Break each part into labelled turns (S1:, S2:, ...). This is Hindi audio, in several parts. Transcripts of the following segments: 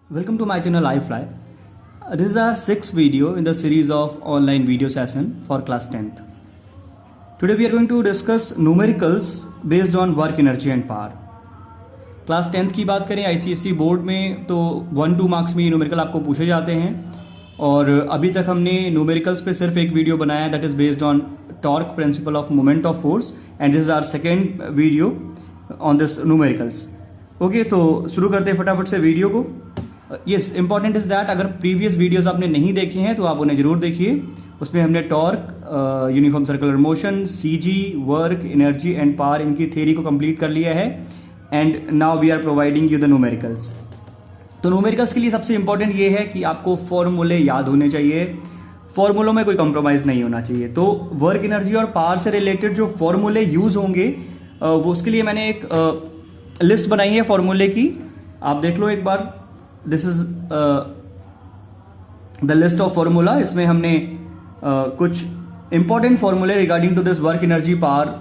S1: Welcome to my channel iFly. This is our sixth video in the series of online video session for class 10th. Today we are going to discuss numericals based on work energy and power. Class 10th की बात करें ICSE बोर्ड में तो 1-2 मार्क्स में ये न्यूमेरिकल आपको पूछे जाते हैं और अभी तक हमने न्यूमेरिकल्स पे सिर्फ एक वीडियो बनाया that is based on torque principle of moment of force and this is our second video on this numericals. Okay, तो शुरू करते हैं फटाफट से वीडियो को. यस, इंपॉर्टेंट इज दैट अगर प्रीवियस वीडियोस आपने नहीं देखे हैं तो आप उन्हें जरूर देखिए. उसमें हमने torque, uniform circular motion, CG, work, energy and power इनकी थ्योरी को कंप्लीट कर लिया है and now we are providing you the numericals. तो न्यूमेरिकल्स के लिए सबसे इंपॉर्टेंट ये है कि आपको फॉर्मूले याद होने चाहिए. फॉर्मूलों में कोई कंप्रोमाइज नहीं होना चाहिए. तो वर्क एनर्जी और पावर से रिलेटेड जो फॉर्मूले यूज होंगे वो उसके लिए मैंने एक लिस्ट बनाई है फॉर्मूले की. आप देख लो एक बार. This is the list of formula. इसमें हमने कुछ इंपॉर्टेंट फॉर्मूले regarding to this work energy power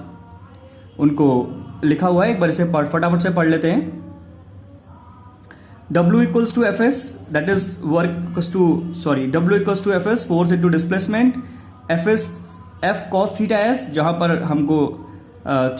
S1: उनको लिखा हुआ है. एक बार इसे फटाफट से पढ़ लेते हैं. W equals to Fs, that is work equals to W equals to Fs, force into displacement. F cos theta s, जहां पर हमको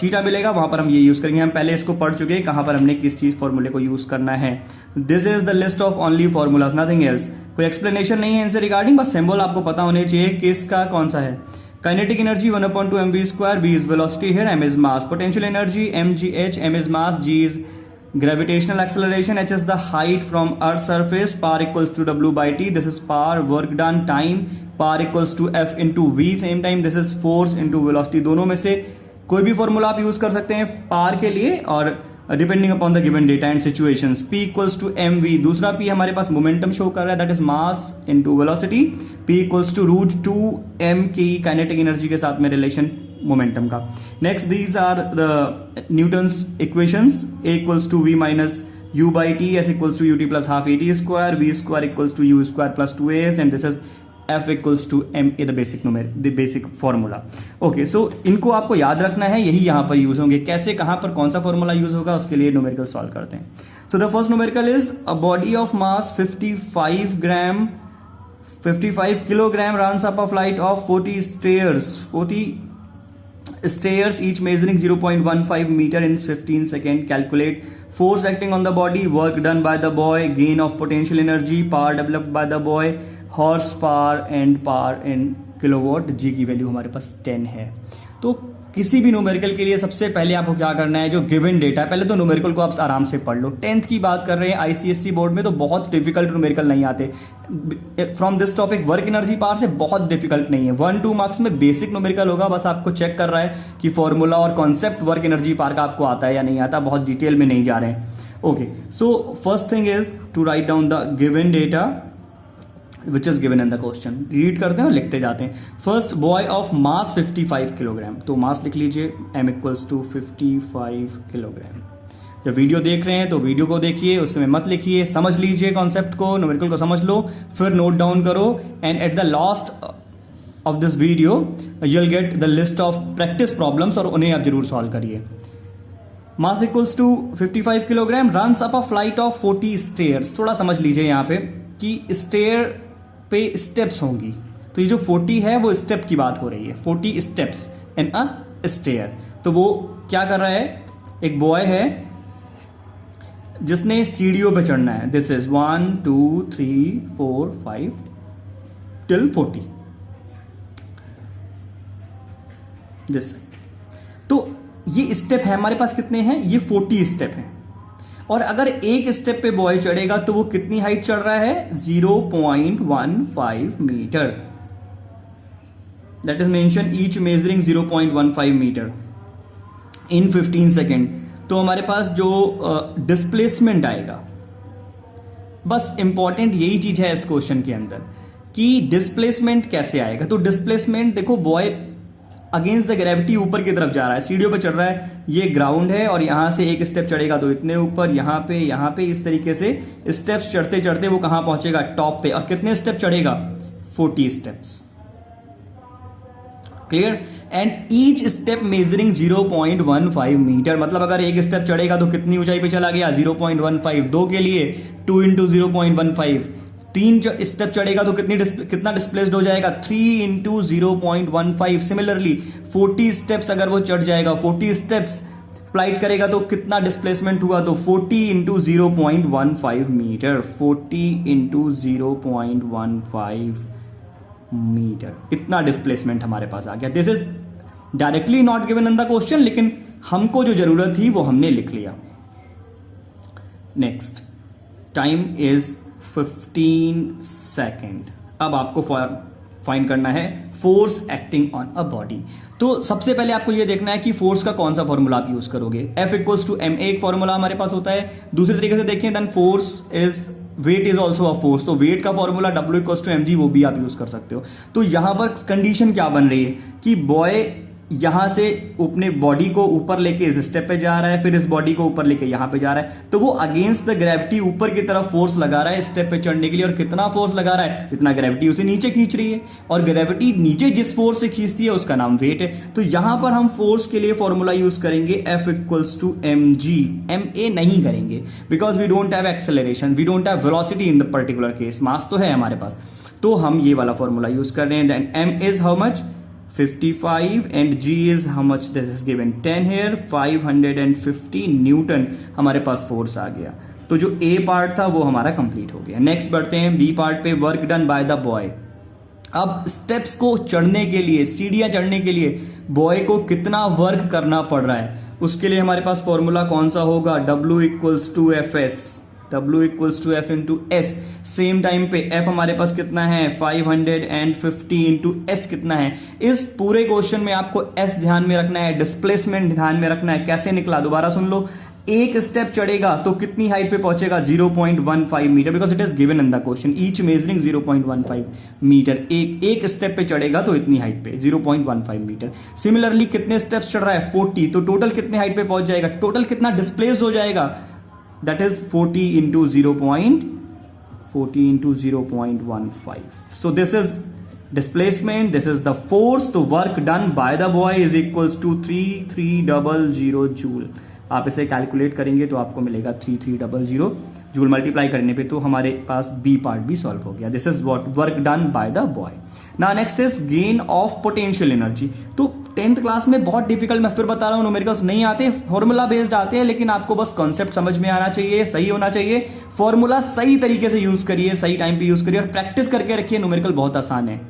S1: थीटा मिलेगा वहां पर हम ये यूज करेंगे. हम पहले इसको पढ़ चुके हैं कहां पर हमने किस चीज फॉर्मूले को यूज करना है. This is the list of only formulas, nothing else. कोई एक्सप्लेनेशन नहीं है इनसे रिगार्डिंग, बस सिंबल आपको पता होने चाहिए किसका कौन सा है. Kinetic energy 1/2 mv², v is velocity here, m is mass. Potential energy mgh, m is mass, g is gravitational acceleration, h is the height from earth surface, power equals to w by t. This is power, work done, time, power equals to f into v. Same time this is force into velocity. दोनों में से कोई भी फॉर्मूला आप यूज कर सकते हैं पावर के लिए और depending upon the given data and situations. p equals to mv. दूसरा p हमारे पास मोमेंटम शो कर रहा है that is mass into velocity. p equals to √2m की काइनेटिक एनर्जी के साथ में रिलेशन मोमेंटम का. Next, these are the Newton's equations. a equals to v minus u by t, s equals to ut plus half at square, v square equals to u square plus 2as and this is f equals to m a the basic formula. Okay, so इनको आपको याद रखना है, यही यहां पर यूज होंगे. कैसे, कहां पर कौन सा फॉर्मूला यूज होगा उसके लिए न्यूमेरिकल सॉल्व करते हैं. So the first numerical is a body of mass 55 kilogram runs up a flight of 40 stairs each measuring 0.15 meter in 15 seconds. Calculate force acting on the body, work done by the boy, gain of potential energy, power developed by the boy, horse power and power in kilowatt. G की वैल्यू हमारे पास 10 है. तो किसी भी न्यूमेरिकल के लिए सबसे पहले आपको क्या करना है, जो गिवन डेटा है पहले तो न्यूमेरिकल को आप आराम से पढ़ लो. 10th की बात कर रहे हैं ICSE बोर्ड में तो बहुत डिफिकल्ट न्यूमेरिकल नहीं आते. From this topic work energy power से बहुत डिफिकल्ट नहीं है. 1-2 मार्क्स में बेसिक न्यूमेरिकल होगा. बस आपको चेक कर रहा है कि फॉर्मूला और कॉन्सेप्ट वर्क एनर्जी पावर का आपको आता है या नहीं आता. बहुत डिटेल में नहीं जा रहे हैं. Okay, so first thing is to write down the given data which is given in the question. Read करते हैं और लिखते जाते हैं. First, boy of mass 55 kilogram. तो मास लिख लीजिए m इक्वल्स टू 55 किलोग्राम. जब वीडियो देख रहे हैं तो वीडियो को देखिए, उसमें मत लिखिए. समझ लीजिए कॉन्सेप्ट को, न्यूमेरिकल को समझ लो, फिर नोट डाउन करो and at the last of this video you will get the list of practice problems और उन्हें आप जरूर सॉल्व करिए. Mass equals to 55 kilogram, runs up a flight of 40 stairs. थोड़ा समझ लीजिए यहाँ पे कि स्टेयर पे स्टेप्स होंगी. तो ये जो 40 है वो स्टेप की बात हो रही है. 40 स्टेप्स इन अ स्टेयर. तो वो क्या कर रहा है, एक बॉय है जिसने सीढ़ियों पे चढ़ना है. This is 1 2 3 4 5 till 40. दिस. तो ये स्टेप है हमारे पास कितने हैं, ये 40 स्टेप हैं. और अगर एक स्टेप पे बॉय चढ़ेगा तो वो कितनी हाइट चढ़ रहा है, 0.15 metre. That is mention each measuring 0.15 metre in 15 second. तो हमारे पास जो डिस्प्लेसमेंट आएगा, बस इंपॉर्टेंट यही चीज है इस क्वेश्चन के अंदर कि डिस्प्लेसमेंट कैसे आएगा. तो डिस्प्लेसमेंट देखो, बॉय अगेंस्ट द ग्रेविटी ऊपर की तरफ जा रहा है, सीढ़ियों पे चढ़ रहा है. ये ग्राउंड है और यहां से एक स्टेप चढ़ेगा तो इतने ऊपर, यहां पे इस तरीके से स्टेप्स चढ़ते चढ़ते वो कहां पहुंचेगा, टॉप पे. और कितने स्टेप चढ़ेगा, 40 steps. Clear. And each step measuring 0.15 metre. मतलब अगर एक स्टेप चढ़ेगा तो कितनी ऊंचाई पे चला गया 0.15। 2 के लिए 2 इंटू 0.15। 3 स्टेप चढ़ेगा तो कितना डिस्प्लेस्ड हो जाएगा 3 इंटू 0.15। सिमिलरली 40 स्टेप्स अगर वो चढ़ जाएगा, 40 स्टेप्स फ्लाइट करेगा तो कितना डिस्प्लेसमेंट हुआ, तो 40 इंटू 0.15 मीटर। 40 इंटू 0.15 मीटर, इतना डिस्प्लेसमेंट हमारे पास आ गया। This is directly not given in the question, लेकिन हमको जो जरूरत थी वो हमने लिख लिया। Next, time is 15 second. अब आपको फाइंड करना है force acting on a body. तो सबसे पहले आपको यह देखना है कि फोर्स का कौन सा फॉर्मूला आप यूज करोगे। F इक्वल्स टू ma एक फॉर्मूला हमारे पास होता है। दूसरे तरीके से देखें, then force is weight is also a force. तो वेट का formula W equals to mg वो भी आप यूज कर सकते हो। तो यहां पर कंडीशन क्या बन रही है कि बॉय यहां से अपने बॉडी को ऊपर लेके इस स्टेप पे जा रहा है, फिर इस बॉडी को ऊपर लेके यहां पे जा रहा है, तो वो अगेंस्ट द ग्रेविटी ऊपर की तरफ फोर्स लगा रहा है स्टेप पे चढ़ने के लिए। और कितना फोर्स लगा रहा है, जितना ग्रेविटी उसे नीचे खींच रही है, और ग्रेविटी नीचे जिस फोर्स से खींचती है उसका नाम वेट है। तो यहां पर हम फोर्स के लिए फॉर्मूला यूज करेंगे F equals to mg। ma नहीं करेंगे because we don't have acceleration, we don't have velocity in the particular case. Mass तो है हमारे पास, तो हम ये वाला फॉर्मूला यूज कर रहे हैं। Then m is how much 55 and g is how much, this is given 10 here, 550 Newton हमारे पास फोर्स आ गया। तो जो A पार्ट था वो हमारा कंप्लीट हो गया। नेक्स्ट बढ़ते हैं B पार्ट पे, work done by the boy. अब स्टेप्स को चढ़ने के लिए, सीढ़ियां चढ़ने के लिए बॉय को कितना वर्क करना पड़ रहा है, उसके लिए हमारे पास फॉर्मूला कौन सा होगा, W equals to Fs। W equals to F into S। Same time पे F हमारे पास कितना है 550 इंटू S कितना है। इस पूरे क्वेश्चन में आपको S ध्यान में रखना है, डिस्प्लेसमेंट ध्यान में रखना है। कैसे निकला, दोबारा सुन लो। एक स्टेप चढ़ेगा तो कितनी हाइट पे पहुंचेगा 0.15 metre, because it is given in the question. Each measuring 0.15 metre. एक स्टेप पे चढ़ेगा तो इतनी हाइट पे 0.15 मीटर। सिमिलरली कितने स्टेप्स चढ़ रहा है 40, तो टोटल कितने हाइट पे पहुंच जाएगा, टोटल कितना डिस्प्लेस हो जाएगा, that is 40 into 0.15. So this is displacement, this is the force. तो work done by the boy is equals to 3300 joule. आप इसे कैलकुलेट करेंगे तो आपको मिलेगा 3300 जूल। मल्टीप्लाई करने पे तो हमारे पास बी पार्ट भी सॉल्व हो गया। This is what work done by the boy. ना next is gain of potential energy. तो 10th क्लास में बहुत डिफिकल्ट, मैं फिर बता रहा हूँ, न्यूमेरिकल्स नहीं आते, फॉर्मूला बेस्ड आते हैं, लेकिन आपको बस कॉन्सेप्ट समझ में आना चाहिए, सही होना चाहिए। फॉर्मूला सही तरीके से यूज करिए, सही टाइम पे यूज करिए और प्रैक्टिस करके रखिए। न्यूमेरिकल बहुत आसान है।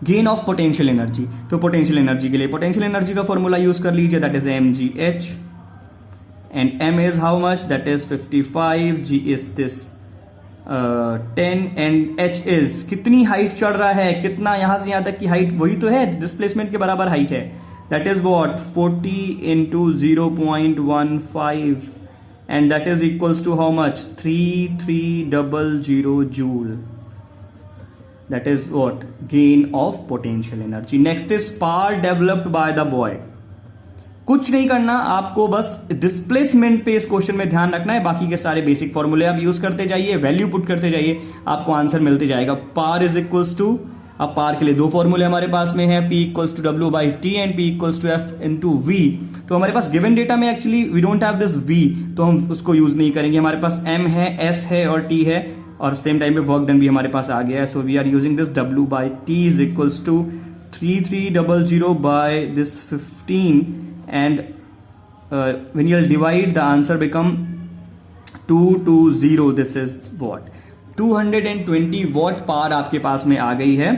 S1: गेन ऑफ पोटेंशियल एनर्जी, तो पोटेंशियल एनर्जी के लिए पोटेंशियल एनर्जी का फॉर्मूला यूज कर लीजिए, that is mgh and m is how much, that is 55, g is this 10 and h is कितनी हाइट चढ़ रहा है, कितना यहां से यहां तक की हाइट, वही तो है डिस्प्लेसमेंट के बराबर हाइट है, that is what 40 into 0.15 and that is equals to how much 3300 joule. That is what gain of potential energy. Next is power developed by the boy. कुछ नहीं करना, आपको बस डिस्प्लेसमेंट पे इस क्वेश्चन में ध्यान रखना है। बाकी के सारे बेसिक फॉर्मूले आप यूज करते जाइए, वैल्यू पुट करते जाइए, आपको आंसर मिलते जाएगा। पावर इज इक्वल्स टू, अब पावर के लिए दो फॉर्मूले हमारे पास में है, P equals to W by T and P equals to F into V। तो हमारे पास गिवन डेटा में actually we don't have this V, तो हम उसको यूज नहीं करेंगे। हमारे पास M है, S है और T है, और सेम टाइम पे वर्क डन भी हमारे पास आ गया है। So we are using this W by T is equals to 3300 by this 15 and when you'll divide the answer become 220. this is what 220 what power आपके पास में आ गई है।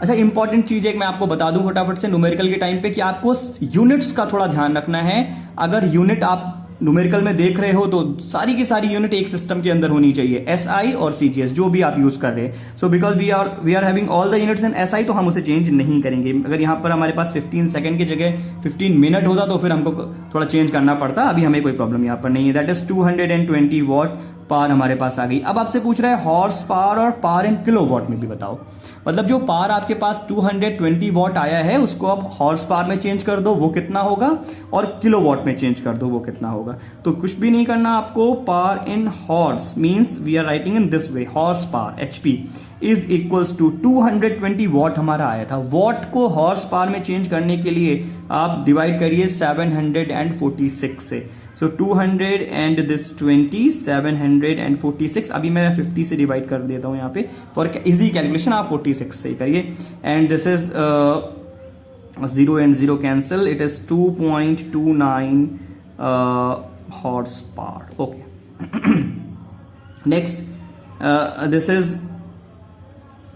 S1: अच्छा, इंपॉर्टेंट चीज एक मैं आपको बता दूं फटाफट से न्यूमेरिकल के टाइम पे कि आपको यूनिट्स का थोड़ा ध्यान रखना है। अगर यूनिट आप न्यूमेरिकल में देख रहे हो तो सारी की सारी यूनिट एक सिस्टम के अंदर होनी चाहिए, SI और CGS जो भी आप यूज कर रहे हैं। So because we are having all the units in SI, तो हम उसे चेंज नहीं करेंगे। अगर यहाँ पर हमारे पास 15 सेकंड की जगह 15 मिनट होता तो फिर हमको थोड़ा चेंज करना पड़ता, अभी हमें कोई प्रॉब्लम यहाँ पर नहीं है। दैट इज 220 वॉट पावर हमारे पास आ गई। अब आपसे पूछ रहा है हॉर्स पावर और पावर इन किलोवाट में भी बताओ। मतलब जो पावर आपके पास 220 वॉट आया है उसको आप हॉर्स पावर में चेंज कर दो, वो कितना होगा, और किलोवाट में चेंज कर दो, वो कितना होगा। तो कुछ भी नहीं करना आपको, power in horse means we are writing in this way, horse power HP is equals to 220 watt हमारा आया था। वॉट को हॉर्स पावर में चेंज करने के लिए आप डिवाइड करिए 746 से। सो 200 एंड दिस 20, 746। अभी मैं 50 से डिवाइड कर देता हूं यहाँ पे फॉर इजी कैलकुलेशन, आप 46 से ही करिए। And this is 0 and 0 cancel, it is 2.29 horse power. Okay, next this is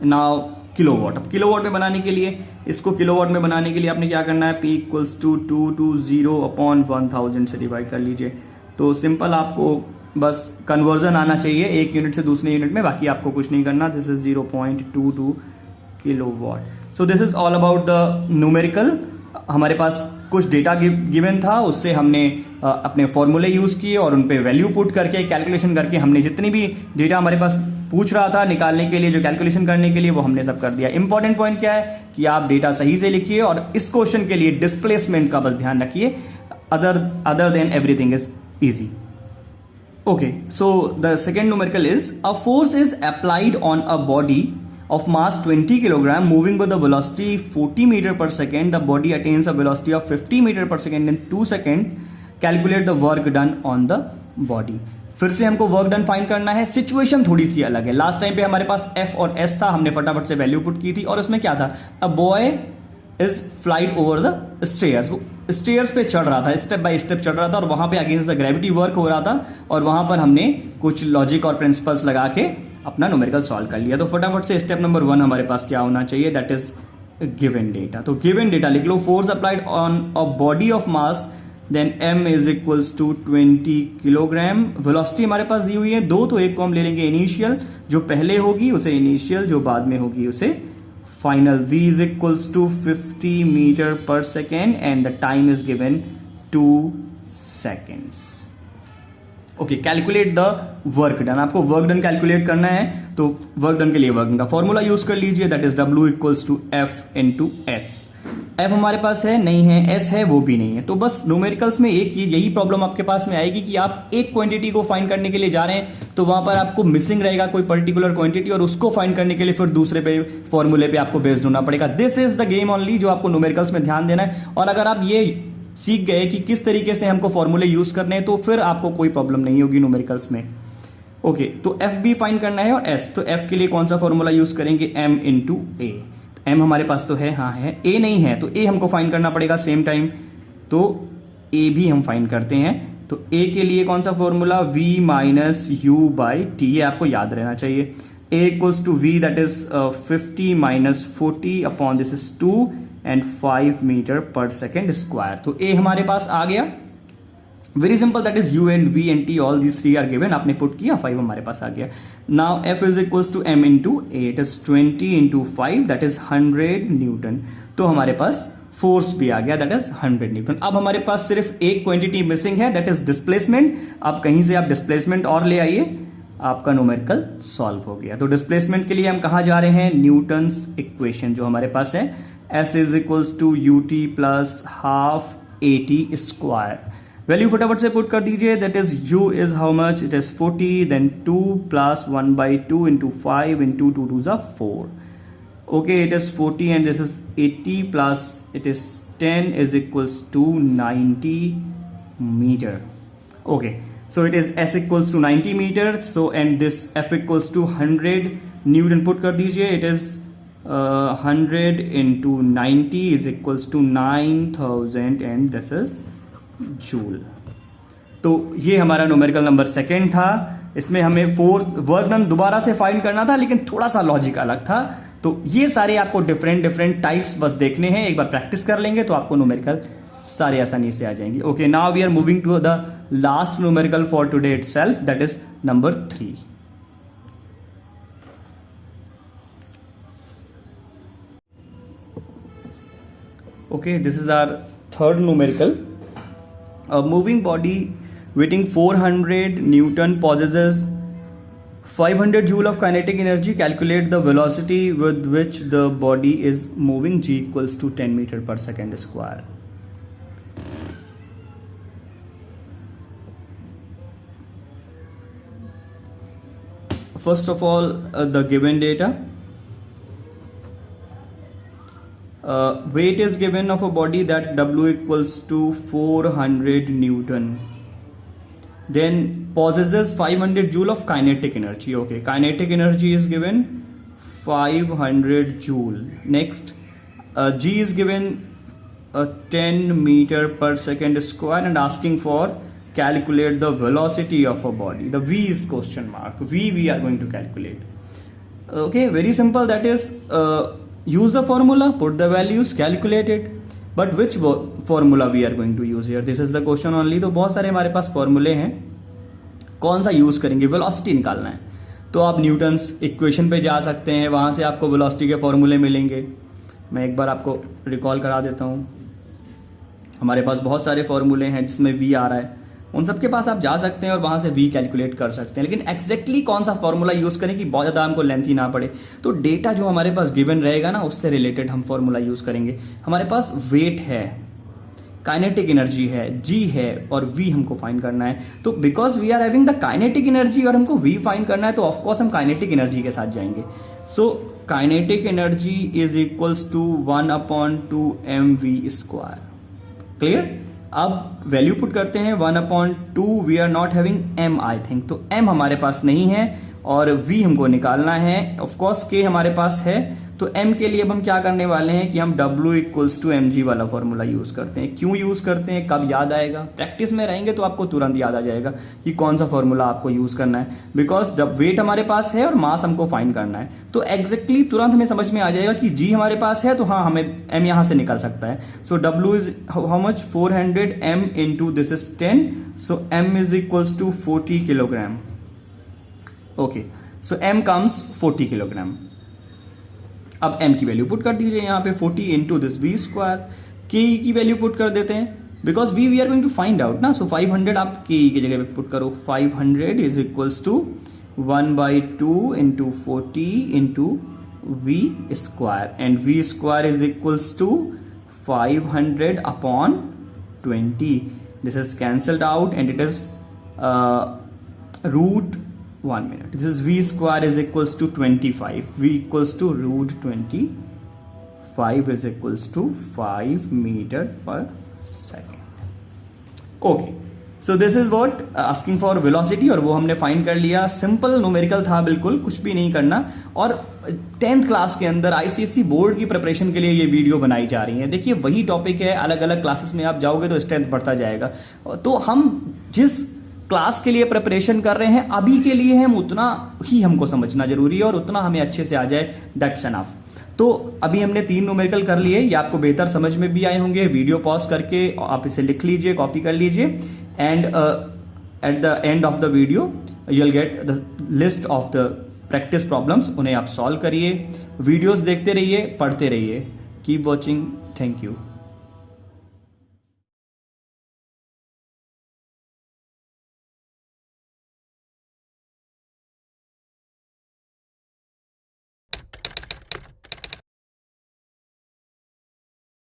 S1: now kilowatt. अब किलोवाट में बनाने के लिए, इसको किलोवाट में बनाने के लिए आपने क्या करना है, P इक्वल्स टू 220 अपॉन 1000 से डिवाइड कर लीजिए। तो सिंपल आपको बस कन्वर्जन आना चाहिए एक यूनिट से दूसरे यूनिट में, बाकी आपको कुछ नहीं करना। This is 0.22 kilowatt. So this is all about the numerical. हमारे पास कुछ डेटा गिवन था, उससे हमने अपने फॉर्मूले यूज किए और उन पे वैल्यू पुट करके कैलकुलेशन करके हमने जितनी भी डेटा हमारे पास पूछ रहा था निकालने के लिए, जो कैलकुलेशन करने के लिए, वो हमने सब कर दिया। इंपॉर्टेंट पॉइंट क्या है कि आप डेटा सही से लिखिए और इस क्वेश्चन के लिए डिस्प्लेसमेंट का बस ध्यान रखिए, other than everything is easy. Okay, so the second numerical is a force is applied on a body of mass 20 kilogram moving with a velocity 40 meter per second. The body attains a velocity of 50 meter per second in 2 seconds. Calculate the work done on the body. फिर से हमको वर्क डन फाइंड करना है। सिचुएशन थोड़ी सी अलग है। लास्ट टाइम पे हमारे पास F और S था, हमने फटाफट से वैल्यू पुट की थी और उसमें क्या था, a boy is flight over the stairs. वो स्टेयर्स पे चढ़ रहा था, स्टेप बाय स्टेप चढ़ रहा था और वहां पे अगेंस्ट द ग्रेविटी वर्क हो रहा था और वहां पर हमने कुछ लॉजिक और प्रिंसिपल्स लगा के अपना न्यूमेरिकल सॉल्व कर लिया। तो फटाफट से स्टेप नंबर 1 हमारे पास क्या होना चाहिए, दैट इज गिवन डेटा। तो गिवन डेटा लिख लो, force applied on a body of mass then m is equals to 20 kilogram. Velocity हमारे पास दी हुई है 2, तो एक को हम ले लेंगे इनिशियल, जो पहले होगी उसे इनिशियल, जो बाद में होगी उसे final. v is equals to 50 meter per second and the time is given 2 seconds. Okay, calculate the work done. आपको वर्क डन कैलकुलेट करना है, तो वर्क डन के लिए वर्क डन का फॉर्मूला यूज कर लीजिए, that is W equals to F into S। F हमारे पास है नहीं है, S है वो भी नहीं है। तो बस न्यूमेरिकल्स में एक यही प्रॉब्लम आपके पास में आएगी कि आप एक क्वांटिटी को फाइंड करने के लिए जा रहे हैं तो वहां पर आपको मिसिंग रहेगा कोई पर्टिकुलर क्वांटिटी और उसको फाइंड करने के लिए फिर दूसरे पे फॉर्मूले पे आपको बेस्ड होना पड़ेगा। This is the game only जो आपको न्यूमेरिकल्स में ध्यान देना है। और अगर आप ये सीख गए कि किस तरीके से हमको फॉर्मूले यूज करने हैं तो फिर आपको कोई प्रॉब्लम नहीं होगी न्यूमेरिकल्स में। ओके, तो F भी फाइंड करना है और S। तो F के लिए कौन सा फॉर्मूला यूज करेंगे, M इंटू A। M हमारे पास तो है, हाँ है, A नहीं है तो A हमको फाइंड करना पड़ेगा सेम टाइम, तो A भी हम फाइंड करते हैं। तो A के लिए कौन सा formula, V minus U by T, ये आपको याद रहना चाहिए। A equals to V that is 50 minus 40 upon this is 2 and 5 metre per second square. तो A हमारे पास आ गया, very simple, that is U and V and T, all these 3 are given, आपने पुट किया, 5 हमारे पास आ गया। Now F is equals to M into A, it is 20 into 5 that is 100 Newton. तो हमारे पास फोर्स भी आ गया, दैट इज 100 न्यूटन। अब हमारे पास सिर्फ एक क्वांटिटी मिसिंग है, दैट इज डिस्प्लेसमेंट। अब कहीं से आप डिस्प्लेसमेंट और ले आइए, आपका न्यूमेरिकल सॉल्व हो गया। तो डिस्प्लेसमेंट के लिए हम कहां जा रहे हैं, न्यूटन्स इक्वेशन जो हमारे पास है, S is equals to ut plus half AT square. Value फटाफट से पुट कर दीजिए, that is U is how much, it is 40, then 2 plus 1/2 into 5 into 2 2 जा 4। Okay, it is 40 and this is 80 plus it is 10 is equals to 90 metre. Okay, so it is S equals to 90 meter, so and this F equals to 100 Newton put कर दीजिए, it is 100 into 90 is equals to 9000 and this is joule। तो ये हमारा न्यूमेरिकल नंबर सेकेंड था। इसमें हमें वर्क डन दोबारा से फाइंड करना था लेकिन थोड़ा सा लॉजिक अलग था। तो ये सारे आपको डिफरेंट टाइप्स बस देखने हैं, एक बार प्रैक्टिस कर लेंगे तो आपको न्यूमेरिकल सारे आसानी से आ जाएंगे। Okay, now we are moving to the last numerical for today itself, that is number 3। Okay, this is our third numerical. A moving body weighing 400 Newton possesses 500 joule of kinetic energy. Calculate the velocity with which the body is moving. G equals to 10 meter per second square. First of all, the given data. Weight is given of a body, that W equals to 400 Newton. Then possesses 500 joule of kinetic energy. Okay, kinetic energy is given 500 joule. Next, G is given 10 meter per second square and asking for calculate the velocity of a body. The V is question mark. V we are going to calculate. Okay, very simple. That is, use the formula, put the values, calculate it. But which formula we are going to use here? This is the question only. तो बहुत सारे हमारे पास फॉर्मूले हैं, कौन सा यूज करेंगे? वेलोसिटी निकालना है तो आप न्यूटन्स इक्वेशन पे जा सकते हैं, वहां से आपको वेलोसिटी के फॉर्मूले मिलेंगे. मैं एक बार आपको रिकॉल करा देता हूं. हमारे पास बहुत सारे फॉर्मूले हैं जिसमें वी आ रहा है, उन सबके पास आप जा सकते हैं और वहां से वी कैलकुलेट कर सकते हैं. लेकिन एक्जैक्टली कौन सा फॉर्मूला यूज करें कि बहुत ज़्यादा हमको लेंथी ना पड़े, तो डेटा जो हमारे पास गिवन रहेगा ना, उससे रिलेटेड हम फॉर्मूला यूज करेंगे. हमारे पास वेट है, काइनेटिक एनर्जी है, जी है और वी हमको फाइंड करना है. तो because we are having the kinetic energy और हमको वी फाइंड करना है, तो ऑफकोर्स हम काइनेटिक एनर्जी के साथ जाएंगे. So kinetic energy is equals to 1/2 mv². Clear? अब वैल्यू पुट करते हैं. 1/2 we are not having m, I think, तो m हमारे पास नहीं है और v हमको निकालना है. ऑफकोर्स k हमारे पास है, तो m के लिए अब हम क्या करने वाले हैं कि हम W इक्वल्स टू mg वाला फॉर्मूला यूज करते हैं. क्यों यूज करते हैं, कब याद आएगा? प्रैक्टिस में रहेंगे तो आपको तुरंत याद आ जाएगा कि कौन सा फॉर्मूला आपको यूज करना है. बिकॉज जब वेट हमारे पास है और मास हमको फाइंड करना है, तो एग्जैक्टली तुरंत हमें समझ में आ जाएगा कि g हमारे पास है, तो हाँ हमें m यहां से निकल सकता है. So W is how much? 400 m into this is 10, so m is equals to 40 kilogram. Okay, so m comes 40 kilogram. अब m की वैल्यू पुट कर दीजिए यहाँ पे 40 इंटू दिस v². के की वैल्यू पुट कर देते हैं because we are going to find out ना. सो 500 आप के की जगह पे पुट करो. 500 is equals to 1/2 into 40 into v² and v² is equals to 500/20. This is cancelled out and it is root 1 minute. This is v² is equals to 25. V equals to root 25 is equals to 5 meter per second. Okay. So this is what asking for velocity और वो हमने फाइंड कर लिया. सिंपल न्यूमेरिकल था, बिल्कुल कुछ भी नहीं करना. और 10th क्लास के अंदर ICSE बोर्ड की प्रिपरेशन के लिए ये वीडियो बनाई जा रही है. देखिए वही टॉपिक है, अलग अलग क्लासेस में आप जाओगे तो स्ट्रेंथ बढ़ता जाएगा. तो हम जिस क्लास के लिए प्रिपरेशन कर रहे हैं अभी के लिए हम उतना ही हमको समझना जरूरी है और उतना हमें अच्छे से आ जाए, दैट्स एनफ. तो अभी हमने 3 न्यूमेरिकल कर लिए, ये आपको बेहतर समझ में भी आए होंगे. वीडियो पॉज करके आप इसे लिख लीजिए, कॉपी कर लीजिए and at the end of the video you will get the list of the practice problems. उन्हें आप सॉल्व करिए, वीडियोस देखते रहिए, पढ़ते रहिए. Keep watching. Thank you.